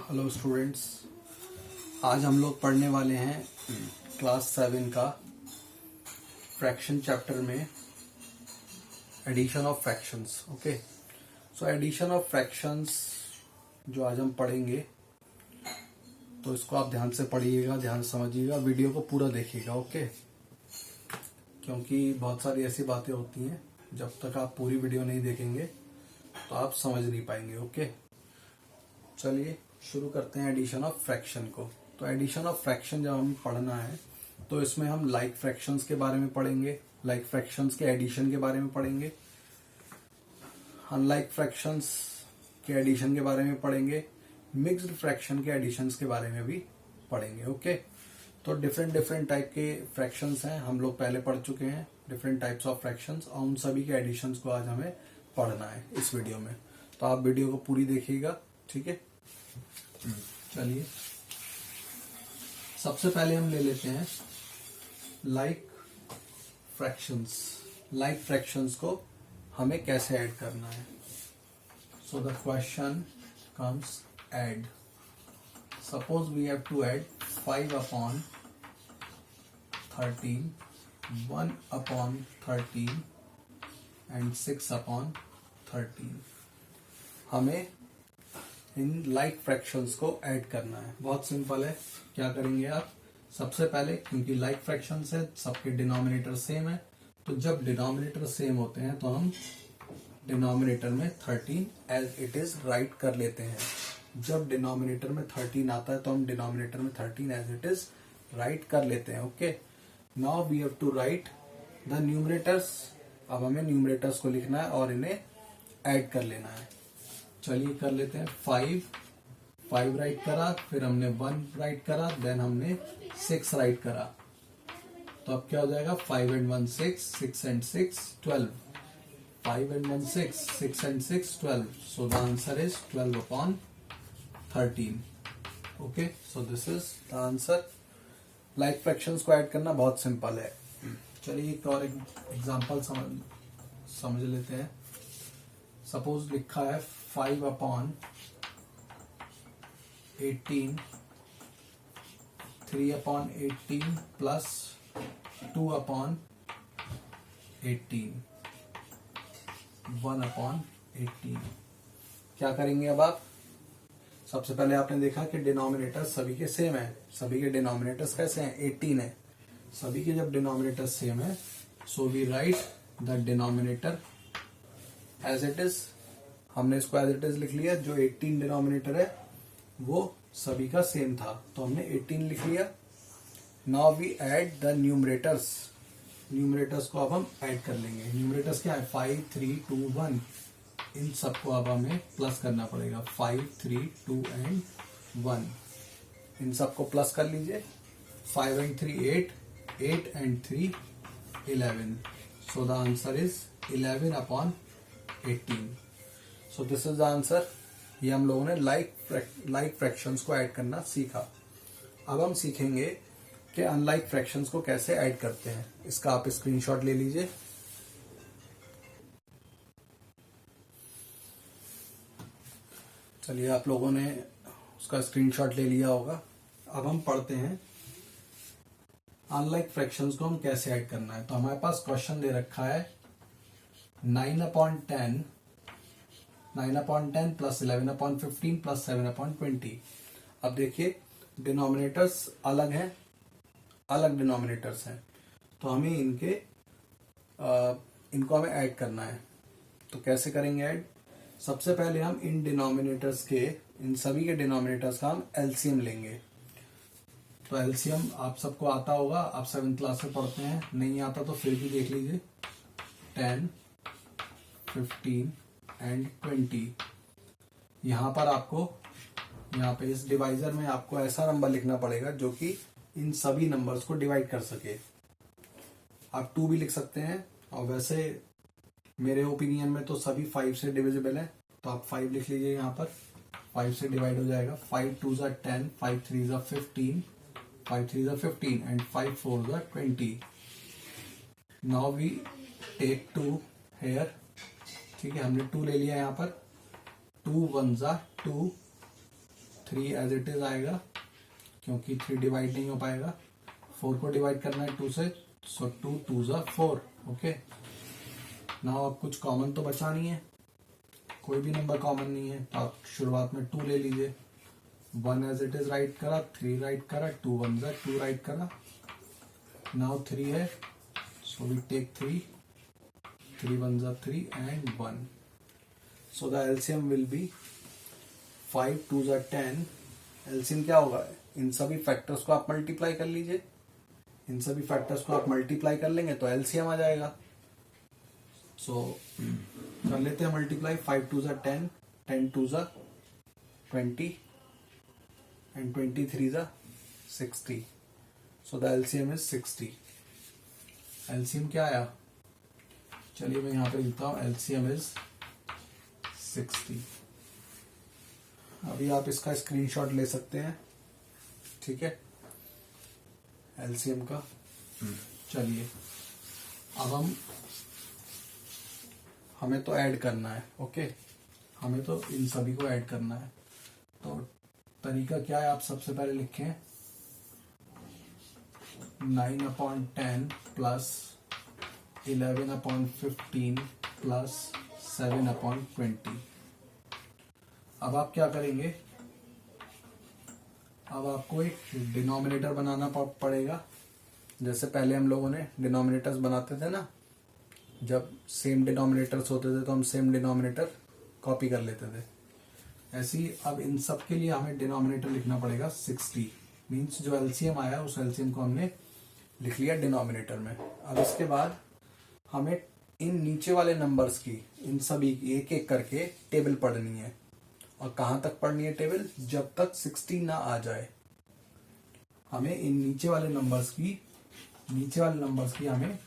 Hello students, आज हम लोग पढ़ने वाले हैं क्लास 7 का फ्रैक्शन चैप्टर में addition of fractions. Okay, so addition of fractions जो आज हम पढ़ेंगे, तो इसको आप ध्यान से पढ़िएगा, ध्यान से समझिएगा, वीडियो को पूरा देखिएगा। ओके, क्योंकि बहुत सारी ऐसी बातें होती हैं जब तक आप पूरी वीडियो नहीं देखेंगे तो आप समझ नहीं पाएंगे। ओके, चलिए शुरू करते हैं एडिशन ऑफ फ्रैक्शन को। तो एडिशन ऑफ फ्रैक्शन जब हमें पढ़ना है तो इसमें हम लाइक फ्रैक्शंस के बारे में पढ़ेंगे, लाइक फ्रैक्शंस के एडिशन के बारे में पढ़ेंगे, अनलाइक फ्रैक्शंस के एडिशन के बारे में पढ़ेंगे, मिक्स्ड फ्रैक्शन के एडिशंस के बारे में भी पढ़ेंगे। ओके, तो डिफरेंट टाइप के फ्रैक्शंस हैं, हम लोग पहले पढ़ चुके हैं डिफरेंट टाइप्स ऑफ फ्रैक्शंस, और उन सभी के एडिशंस को आज हमें पढ़ना है इस वीडियो में। तो आप वीडियो को पूरी देखिएगा, ठीक है। चलिए सबसे पहले हम ले लेते हैं लाइक फ्रैक्शंस। लाइक फ्रैक्शंस को हमें कैसे ऐड करना है। So the question comes add. Suppose we have to add 5 upon 13, 1 upon 13 and 6 upon 13। हमें इन लाइक फ्रैक्शंस को ऐड करना है। बहुत सिंपल है, क्या करेंगे आप, सबसे पहले क्योंकि लाइक फ्रैक्शंस है सबके डिनोमिनेटर सेम है, तो जब डिनोमिनेटर सेम होते हैं तो हम डिनोमिनेटर में 13 एज इट इज राइट कर लेते हैं। जब डिनोमिनेटर में 13 आता है तो हम डिनोमिनेटर में 13 एज इट इज राइट कर लेते हैं। Okay, now we have to write the numerators. अब हमें न्यूमरेटर्स को लिखना है और इन्हें ऐड कर लेना है। चलिए कर लेते हैं। 5 राइट करा, फिर हमने 1 राइट करा, देन हमने 6 राइट करा, तो अब क्या हो जाएगा, 5 and 1 6, 6 and 6 12, 5 and 1 6, 6 and 6 12, so the answer is 12 upon 13। Okay, so this is the answer. Like fractions को ऐड करना बहुत सिंपल है। चलिए एक और एग्जांपल समझ लेते हैं। सपोज लिखा है 5 upon 18, 3 upon 18 plus 2 upon 18, 1 upon 18। क्या करेंगे अब आप, सबसे पहले आपने देखा कि डिनोमिनेटर सभी के सेम है। सभी के डिनोमिनेटर्स कैसे हैं, 18 है। सभी के जब डिनोमिनेटर सेम है, so we write the denominator as it is. हमने इसको एज इट इज लिख लिया। जो 18 डिनोमिनेटर है वो सभी का सेम था, तो हमने 18 लिख लिया। Now we add the numerators. Numerators को अब हम ऐड कर लेंगे। न्यूमरेटर्स क्या है, 5 3 2 1। इन सबको अब हमें प्लस करना पड़ेगा। 5 3 2 and 1, इन सबको प्लस कर लीजिए। 5 and 3 8, 8 and 3 11, so the answer is 11 upon 18। So this is the answer. ये हम लोगों ने लाइक फ्रैक्शंस को ऐड करना सीखा। अब हम सीखेंगे कि अनलाइक फ्रैक्शंस को कैसे ऐड करते हैं। इसका आप स्क्रीनशॉट ले लीजिए। चलिए आप लोगों ने उसका स्क्रीनशॉट ले लिया होगा। अब हम पढ़ते हैं अनलाइक फ्रैक्शंस को हम कैसे ऐड करना है। तो हमारे पास क्वेश्चन दे रखा है 9 upon 10, 9 upon 10 plus 11 upon 15 plus 7 upon 20। अब देखिए डिनोमिनेटर्स अलग हैं, अलग डिनोमिनेटर्स हैं, तो हमें इनको हमें ऐड करना है। तो कैसे करेंगे ऐड, सबसे पहले हम इन डिनोमिनेटर्स के, इन सभी के डिनोमिनेटर्स का हम एलसीएम लेंगे। तो एलसीएम आप सबको आता होगा, आप 7th क्लास में पढ़ते हैं, नहीं आता तो फिर भी देख लीजिए। 10, 15 एंड 20। यहां पर आपको, यहाँ पे इस डिवाइजर में आपको ऐसा नंबर लिखना पड़ेगा जो कि इन सभी नंबर्स को डिवाइड कर सके। आप 2 भी लिख सकते हैं, और वैसे मेरे ओपिनियन में तो सभी 5 से डिविजिबल है, तो आप 5 लिख लीजिए। यहाँ पर 5 से डिवाइड हो जाएगा। 5 2s are 10, 5 3s are 15, 5 3s are 15 and 5 4s are 20। Now we take 2 here. ठीक है, हमने 2 ले लिया यहाँ पर। 2 1s are 2, 3 as it is आएगा क्योंकि 3 डिवाइड नहीं हो पाएगा। 4 को डिवाइड करना है 2 से, सो 2 2 ज़ा 4। ओके, नाउ अब कुछ कॉमन तो बचा नहीं है, कोई भी नंबर कॉमन नहीं है, तो आप शुरुआत में 2 ले लीजिए। 1 एज इट इज राइट करा, 3 राइट करा, 2 1 ज़ा 2 राइट करा। नाउ 3 है, सो वी टेक 3, 3 1 ज़ा 3 and 1। So the LCM will be 5 2 ज़ा 10। एलसीएम क्या होगा, इन सभी फैक्टर्स को आप मल्टीप्लाई कर लीजिए, इन सभी फैक्टर्स को आप मल्टीप्लाई कर लेंगे तो एलसीएम आ जाएगा। सो कर लेते हैं मल्टीप्लाई। 5 2 ज़ा 10, 10 2 ज़ा 20 एंड 23 ज़ा 60। So the LCM is 60। LCM क्या आया, चलिए मैं यहाँ पे लिखता हूँ, एलसीएम इज 60। अभी आप इसका स्क्रीनशॉट ले सकते हैं, ठीक है, एलसीएम का। चलिए अब हमें तो ऐड करना है। ओके, हमें तो इन सभी को ऐड करना है। तो तरीका क्या है, आप सबसे पहले लिखें 9/10 प्लस 11/15 प्लस 7/20। अब आप क्या करेंगे, अब आपको एक डिनोमिनेटर बनाना पड़ेगा। जैसे पहले हम लोगों ने डिनोमिनेटर्स बनाते थे ना, जब सेम डिनोमिनेटर्स होते थे तो हम सेम डिनोमिनेटर कॉपी कर लेते थे। ऐसे ही अब इन सब के लिए हमें डिनोमिनेटर लिखना पड़ेगा 60। मीन्स जो एलसीएम आया उस एलसीएम को हमने लिख लिया डिनोमिनेटर में। अब इसके बाद हमें इन नीचे वाले नंबर्स की, इन सभी की एक एक करके टेबल पढ़नी है। और कहाँ तक पढ़नी है टेबल, जब तक 60 ना आ जाए। हमें इन नीचे वाले नंबर्स की हमें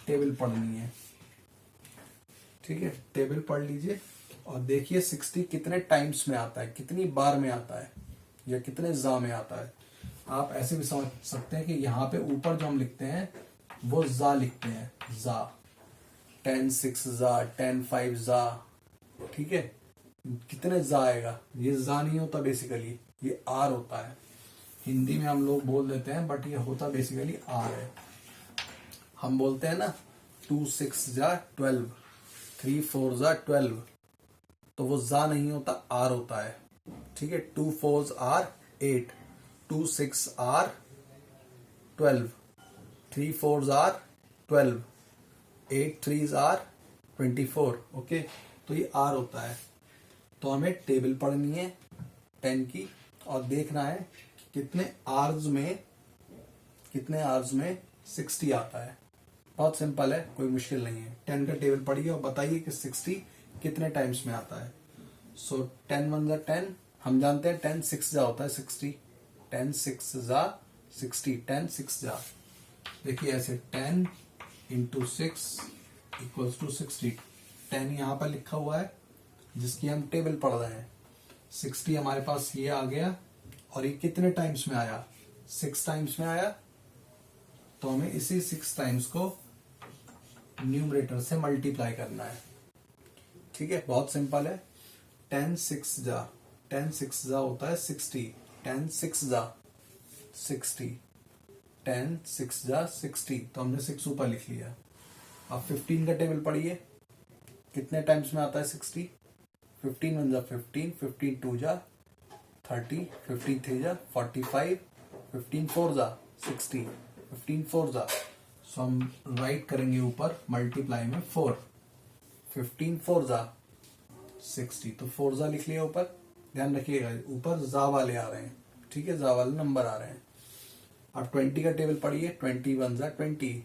टेबल पढ़नी है, ठीक है। टेबल पढ़ लीजिए और देखिए 60 कितने टाइम्स में आता है, कितनी बार में आता है, या कितने जा में आता है। आप ऐसे भी समझ सकते हैं कि यहाँ पे ऊपर जो हम लिखते हैं वो जा लिखते हैं, जा। 10 6 जा, 10 5 जा, ठीक है। कितने जा आएगा, ये जा नहीं होता, बेसिकली ये आर होता है। हिंदी में हम लोग बोल देते हैं, बट ये होता बेसिकली आर है। हम बोलते हैं ना 2 6 जा 12, 3 4 जा 12, तो वो जा नहीं होता, आर होता है, ठीक है। 2 4 are 8, 2 6 are 12, 3 4 are 12, 8 3 are 24। Okay, तो ये आर होता है। तो हमें टेबल पढ़नी है 10 की और देखना है कितने आर्स में 60 आता है। बहुत सिंपल है, कोई मुश्किल नहीं है। 10 का टेबल पढ़िए और बताइए कि 60 कितने टाइम्स में आता है। सो 10 1 जा 10, हम जानते हैं 10 6 जा होता है 60। 10 6 जा 60, 10 6 जा। देखिए ऐसे 10 इंटू 6 इक्वल्स टू 60। 10 यहाँ पर लिखा हुआ है जिसकी हम टेबल पढ़ रहे हैं। 60 हमारे पास ये आ गया और ये कितने टाइम्स में आया, 6 टाइम्स में आया। तो हमें इसी 6 टाइम्स को न्यूमरेटर से मल्टीप्लाई करना है, ठीक है। बहुत सिंपल है। 10 6 जा, 10 6 जा होता है 60। 10 6 जा 60, 10 6 जा 60, तो हमने 6 ऊपर लिख लिया। अब 15 का टेबल पढ़िए, कितने टाइम्स में आता है 60। 15 1 जा 15, 15 2 जा 30, 15 3 जा 45, 15 4 जा 60, 15 4 जा। सो हम राइट करेंगे ऊपर मल्टीप्लाई में 4। 15 4 जा 60, तो 4 जा लिख लिया ऊपर। ध्यान रखिएगा ऊपर जा वाले आ रहे हैं, ठीक है, जा वाले नंबर आ रहे हैं। अब 20 का टेबल पढ़िए। 20 1 जा 20,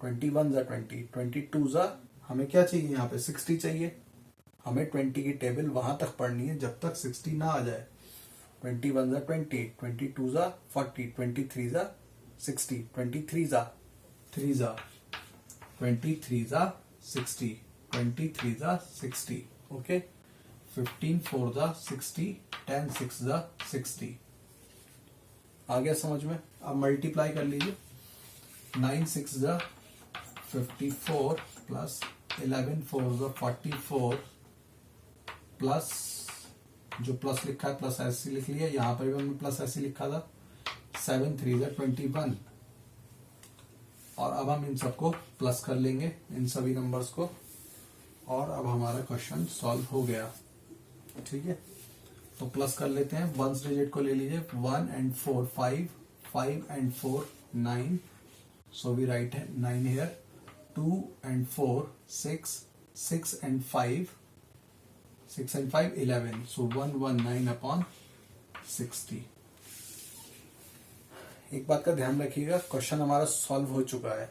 21 जा 20, 22 जा, हमें क्या चाहिए यहाँ पे 60 चाहिए। हमें 20 की टेबल वहां तक पढ़नी है जब तक 60 ना आ जाए। 21 जा 20, 22 जा 40, 23 जा 60, 23 जा 3 जा 23 जा 60, 23 जा 60। ओके, 15 4 जा 60, 10 6 जा 60। आ गया समझ में। अब मल्टीप्लाई कर लीजिए। 9 6 जा 54 प्लस 11 4 जा 44 प्लस जो प्लस लिखा है प्लस ऐसे लिख लिया, यहाँ पर भी हमने प्लस ऐसे लिखा था। 7 3 21। और अब हम इन सबको प्लस कर लेंगे, इन सभी नंबर्स को, और अब हमारा क्वेश्चन सॉल्व हो गया। ठीक है, तो प्लस कर लेते हैं। वंस डिजिट को ले लीजिए, 1 and 4 5, 5 and 4 9, so we write 9 here। 2 and 4 6, 6 and 5 11, so 119 upon 60। एक बात का ध्यान रखिएगा, क्वेश्चन हमारा सॉल्व हो चुका है।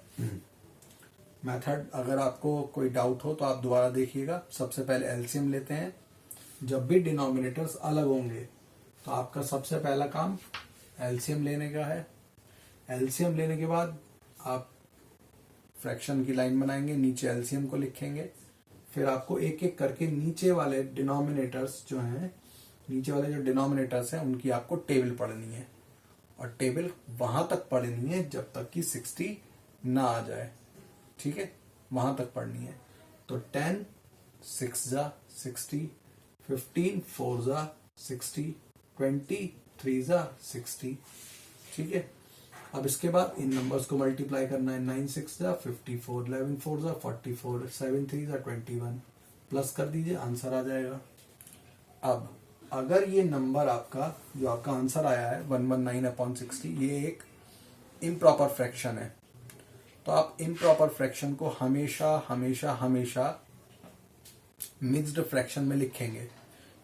मेथड अगर आपको कोई डाउट हो तो आप दोबारा देखिएगा। सबसे पहले एलसीएम लेते हैं। जब भी डिनोमिनेटर्स अलग होंगे तो आपका सबसे पहला काम एलसीएम लेने का है। एलसीएम लेने के बाद आप फ्रैक्शन की लाइन बनाएंगे, नीचे एलसीएम को लिखेंगे, फिर आपको एक एक करके नीचे वाले डिनोमिनेटर्स जो हैं, नीचे वाले जो डिनोमिनेटर्स हैं उनकी आपको टेबल पढ़नी है, और टेबल वहां तक पढ़नी है जब तक कि 60 ना आ जाए। ठीक है, वहां तक पढ़नी है। तो 10 6 जा 60, 15 4 जा 60, 20 3 जा 60। ठीक है, अब इसके बाद इन नंबर्स को मल्टीप्लाई करना है। 9 6 जा 54, 11 4 जा 44, 7 3 जा 21। प्लस कर दीजिए, आंसर आ जाएगा। अब अगर ये नंबर आपका जो आपका आंसर आया है 119/60, ये एक इम्प्रॉपर फ्रैक्शन है, तो आप इम्प्रॉपर फ्रैक्शन को हमेशा हमेशा हमेशा मिक्स्ड फ्रैक्शन में लिखेंगे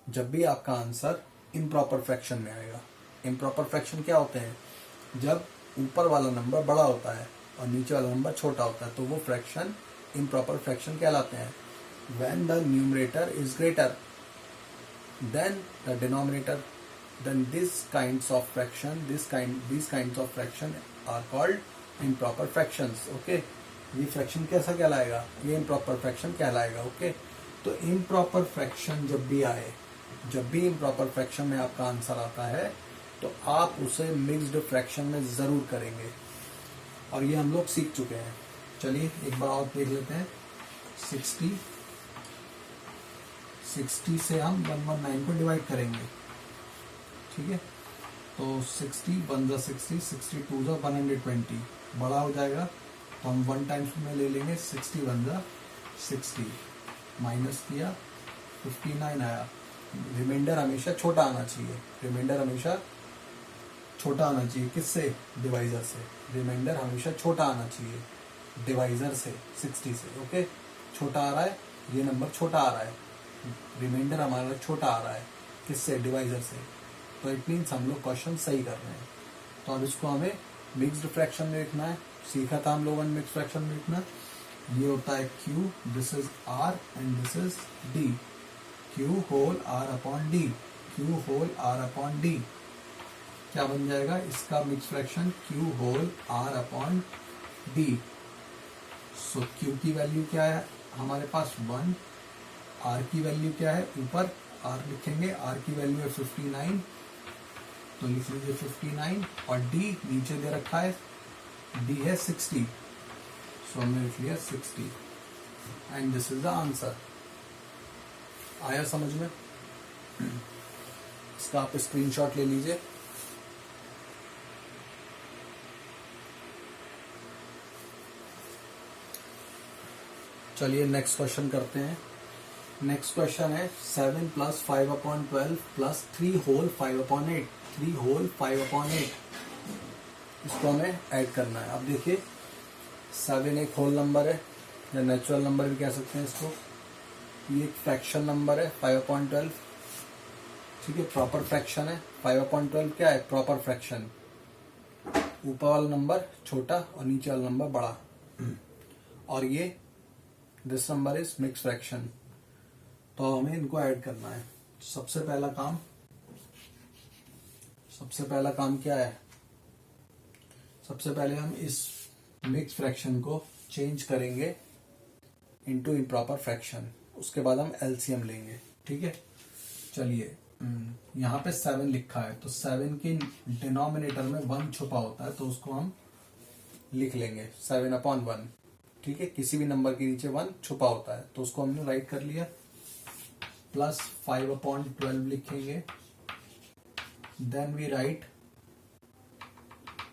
जब भी आपका आंसर इम्प्रॉपर फ्रैक्शन में आएगा। इम्प्रॉपर फ्रैक्शन क्या होते हैं? जब ऊपर वाला नंबर बड़ा होता है और नीचे वाला नंबर छोटा होता है, तो वो फ्रैक्शन इम्प्रॉपर फ्रैक्शन कहलाते हैं। When the numerator is greater then the denominator, then these kinds of fraction are called improper fractions। okay, ये फ्रैक्शन कैसा कहलाएगा? ये इम्प्रॉपर फ्रैक्शन कहलाएगा। ओके, तो इम्प्रॉपर फ्रैक्शन जब भी आए, जब भी इम्प्रॉपर फ्रैक्शन में आपका आंसर आता है तो आप उसे मिक्स्ड फ्रैक्शन में जरूर करेंगे, और ये हम लोग सीख चुके हैं। चलिए एक बार और देख लेते हैं। 60 से हम 119 को डिवाइड करेंगे। ठीक है, तो 60 1 जा 60, 62 जा 120, बड़ा हो जाएगा तो हम 1 टाइम्स में ले लेंगे। 61 जा 60, माइनस किया 59 आया। रिमाइंडर हमेशा छोटा आना चाहिए, रिमाइंडर हमेशा छोटा आना चाहिए। किससे? डिवाइजर से। रिमाइंडर हमेशा छोटा आना चाहिए डिवाइजर से, 60 से। ओके, छोटा आ रहा है, ये नंबर छोटा आ रहा है, रिमाइंडर हमारा छोटा आ रहा है। किससे? डिवाइजर से। तो इट मीन्स हम लोग क्वेश्चन सही कर रहे हैं। तो अब इसको हमें मिक्स्ड फ्रैक्शन में लिखना है। सीखा था हम लोगों ने मिक्स्ड फ्रैक्शन में लिखना। ये होता है Q, this is R and this is D। Q whole R upon D, Q whole R upon D क्या बन जाएगा इसका mix fraction? Q whole R upon D। So Q की वैल्यू क्या है हमारे पास? 1। R की वैल्यू क्या है? ऊपर R लिखेंगे, R की वैल्यू है 59, तो लिख लीजिए 59, और D नीचे दे रखा है, D है 60, सो हमने लिख लिया 60, and this is the answer. आया समझ में? इसका आप स्क्रीनशॉट ले लीजिए। चलिए नेक्स्ट क्वेश्चन करते हैं। नेक्स्ट क्वेश्चन है 7 + 5/12 + 3 होल 5/8, 3 होल 5/8। इसको हमें ऐड करना है। अब देखिए 7 एक होल नंबर है, या नेचुरल नंबर भी कह सकते हैं इसको। ये एक फ्रैक्शन नंबर है 5/12। ठीक है, प्रॉपर फ्रैक्शन है। 5/12 क्या है? Proper fraction. ऊपर वाला नंबर छोटा और नीचे वाला नंबर बड़ा, और ये this number is mix fraction. तो हमें इनको ऐड करना है। सबसे पहला काम क्या है? सबसे पहले हम इस मिक्स फ्रैक्शन को चेंज करेंगे इनटू इम्प्रॉपर फ्रैक्शन, उसके बाद हम एलसीएम लेंगे। ठीक है, चलिए यहाँ पे 7 लिखा है, तो 7 के डिनोमिनेटर में 1 छुपा होता है, तो उसको हम लिख लेंगे 7/1। ठीक है, किसी भी नंबर के नीचे 1 छुपा होता है, तो उसको हमने राइट कर लिया। प्लस 5/12 लिखेंगे. Then we write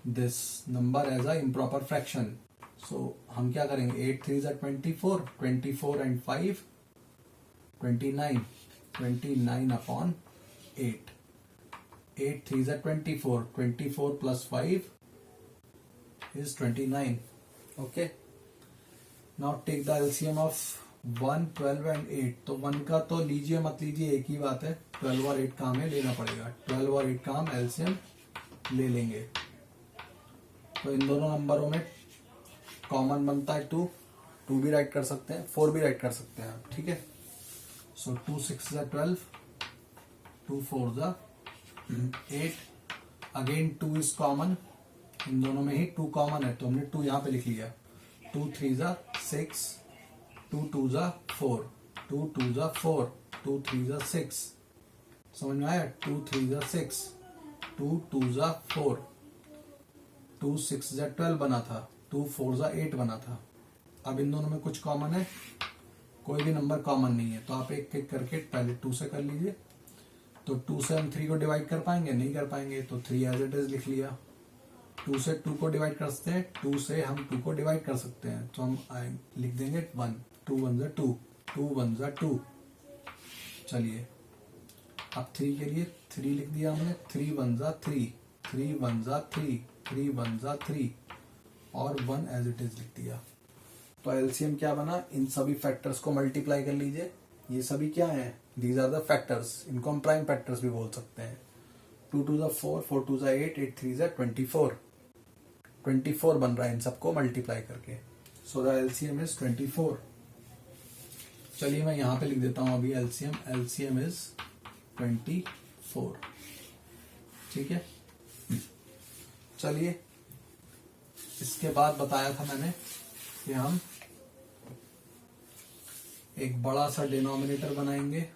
this number as a improper fraction. So हम क्या करेंगे, 8 3 ज़ा 24, 24 एंड 5 29, 29/8. 8 3 ज़ा 24, 24 plus 5 is 29. Okay. Now take the LCM of 1, 12 and 8. तो 1 का तो लीजिए मत लीजिए, एक ही बात है. 12 और 8 का हमें लेना पड़ेगा. 12 और 8 का हम LCM ले लेंगे. तो इन दोनों नंबरों में कॉमन बनता है 2. 2 भी राइट कर सकते हैं, 4 भी राइट कर सकते हैं आप. ठीक है. सो 2 6 ज़ा 12, 2 4 ज़ा 8. Again 2 is common. इन दोनों में ही 2 कॉमन है, तो हमने 2 यहां पे लिख लिया. 2 3 ज़ा 6, 2 2 ज़ा 4, 2 2 ज़ा 4, 2 3 ज़ा 6. समझ में आया. 2 3 ज़ा 6, 2 2 ज़ा 4, 2 6 ज़ा 12 बना था, 2 4 ज़ा 8 बना था. अब इन दोनों में कुछ कॉमन है, कोई भी नंबर कॉमन नहीं है, तो आप एक एक करके पहले 2 से कर लीजिए. तो 2 से हम 3 को डिवाइड कर पाएंगे, नहीं कर पाएंगे, तो 3 एज इट इज लिख लिया. 2 से 2 को डिवाइड कर सकते हैं, 2 से हम 2 को डिवाइड कर सकते हैं, तो हम लिख देंगे 1. 2 1 ज़ा 2, 2 1 ज़ा 2. चलिए अब 3 के लिए 3 लिख दिया हमने. 3 1 ज़ा 3, 3 1 ज़ा 3, 3 1 ज़ा 3 और 1 एज इट इज लिख दिया. तो एलसीएम क्या बना, इन सभी फैक्टर्स को मल्टीप्लाई कर लीजिए. ये सभी क्या हैं, दीज आर द फैक्टर्स. इनको हम प्राइम फैक्टर्स भी बोल सकते हैं. 2 2 ज़ा 4, 4 2 ज़ा 8, 8 3 ज़ा 24. 24 बन रहा है इन सबको मल्टीप्लाई करके. So the LCM is 24. चलिए मैं यहां पे लिख देता हूं अभी एलसीएम. LCM is 24. ठीक है. चलिए इसके बाद बताया था मैंने कि हम एक बड़ा सा डिनोमिनेटर बनाएंगे.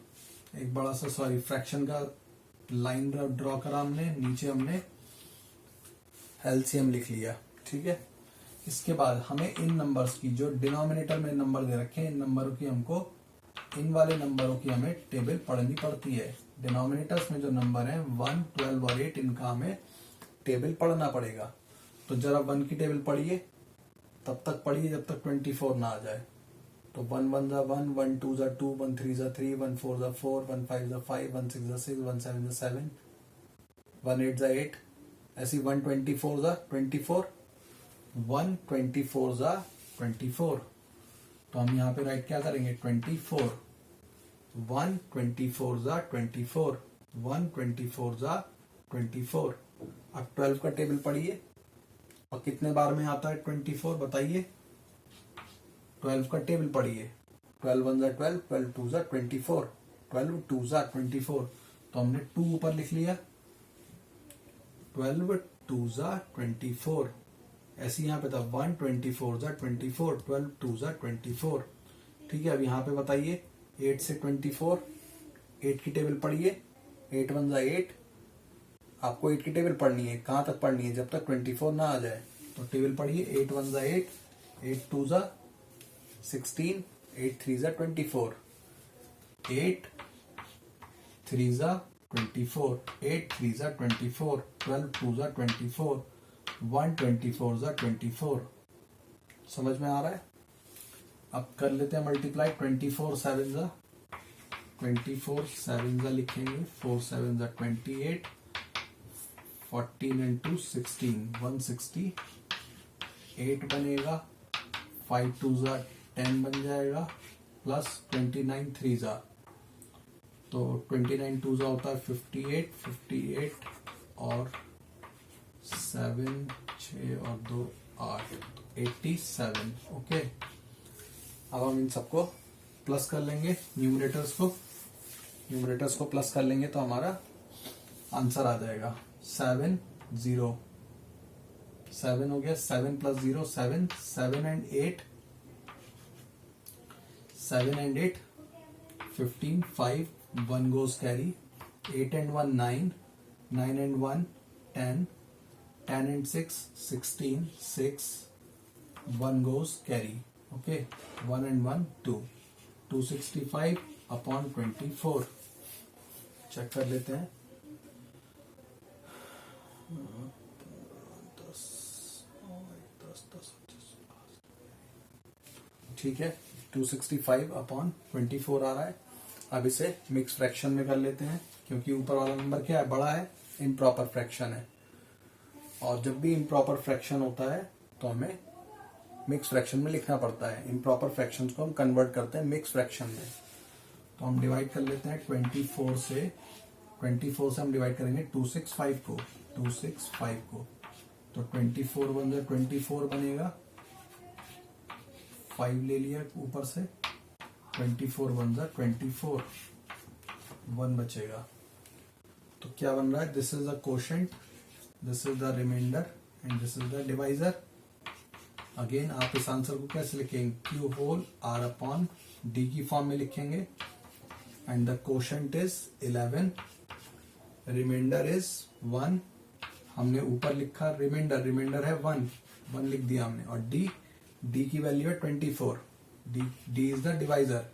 एक बड़ा सा फ्रैक्शन का लाइन ड्रॉ करा हमने, नीचे हमने एलसीएम लिख लिया. ठीक है. इसके बाद हमें इन नंबर्स की, जो डिनोमिनेटर में नंबर दे रखे हैं, इन नंबरों की हमको, इन वाले नंबरों की हमें टेबल पढ़नी पड़ती है. डिनोमिनेटर्स में जो नंबर हैं 1, 12 और 8, इनका हमें टेबल पढ़ना पड़ेगा. तो जरा 1 की टेबल पढ़िए, तब तक पढ़िए जब तक 24 ना आ जाए. तो 1 1 ज़ा 1, 1 2 ज़ा 2, 1 3 ज़ा 3, 1 4 ज़ा 4, 1 5 ज़ा 5, 1 6 ज़ा 6, 1 7 ज़ा 7, 1 8 ज़ा 8. ऐसी 124 ज़ा 24, 124 ज़ा 24. तो हम यहाँ पे राइट क्या करेंगे, 24. 124 ज़ा 24, 124 ज़ा 24. अब 12 का टेबल पढ़िए, और कितने बार में आता है 24 बताइए. 12 का टेबल पढ़िए. 12 1 ज़ा 12, 12 2 ज़ा 24, 12 2 ज़ा 24. तो हमने 2 ऊपर लिख लिया. 12 2 ज़ा 24. ऐसे यहाँ पे था 124 ज़ा 24, 12 2 ज़ा 24. ठीक है. अब यहाँ पे बताइए 8 से 24, 8 की टेबल पढ़िए. 8 1 ज़ा 8. आपको 8 की टेबल पढ़नी है, कहाँ तक पढ़नी है, जब तक 24 ना आ जाए. तो टेबल पढ़िए. 8 1 ज़ा 8, 8 2 ज़ा 16, 8 3 ज़ा 24, 8 3 ज़ा 24, 8 3 ज़ा 24, 12 2 ज़ा 24, 124 ज़ा 24. समझ में आ रहा है. अब कर लेते हैं मल्टीप्लाई. 24 7 ज़ा 24, 7 ज़ा लिखेंगे. 4 7 ज़ा 28, 14 and 2 16, 168 बनेगा. 5 2 ज़ा 10 बन जाएगा, प्लस 29 3 ज़ा. तो 29 2 ज़ा होता है 58, 58 और 7 6 और 2 8, 87. ओके. अब हम इन सबको प्लस कर लेंगे. न्यूमरेटर्स को प्लस कर लेंगे तो हमारा आंसर आ जाएगा 7 0. 7 हो गया. 7 plus 0 7, 7 and 8, 7 and 8 15, 5 1 goes carry. 8 and 1 9, 9 and 1 10, 10 and 6 16, 6 1 goes carry. Okay. 1 and 1 2, 265 upon 24। Check कर लेते हैं। 10 ठीक है, 265 अपॉन 24 आ रहा है। अब इसे मिक्स फ्रैक्शन में कर लेते हैं, क्योंकि ऊपर वाला नंबर क्या है, बड़ा है, इम्प्रॉपर फ्रैक्शन है। और जब भी इम्प्रॉपर फ्रैक्शन होता है तो हमें मिक्स फ्रैक्शन में लिखना पड़ता है। इम्प्रॉपर फ्रैक्शंस को हम कन्वर्ट करते हैं मिक्स फ्रैक्शन में। तो हम डिवाइड कर लेते हैं 24 से हम डिवाइड करेंगे 265 को। तो 24 1 जा 24 बनेगा, 5 ले लिया ऊपर से, 24 1 जा 24, 1 बचेगा। तो क्या बन रहा है, this is the quotient, this is the remainder and this is the divisor. Again आप इस आंसर को कैसे लिखेंगे, Q whole R upon D की फॉर्म में लिखेंगे। And the quotient is 11, remainder is 1। हमने ऊपर लिखा रिमाइंडर है 1 लिख दिया हमने। और डी की वैल्यू है 24, D is the divisor,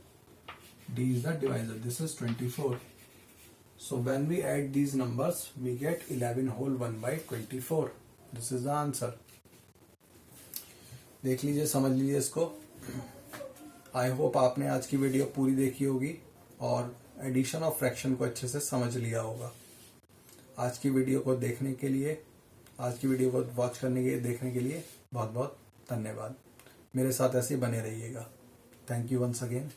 this is 24। So when we add these numbers, we get 11 whole 1 by 24. This is the answer. देख लीजिए, समझ लीजिए इसको। आई होप आपने आज की वीडियो पूरी देखी होगी और एडिशन ऑफ फ्रैक्शन को अच्छे से समझ लिया होगा। आज की वीडियो को देखने के लिए, आज की वीडियो को वॉच करने के लिए, देखने के लिए बहुत बहुत धन्यवाद। मेरे साथ ऐसे ही बने रहिएगा। Thank you once again.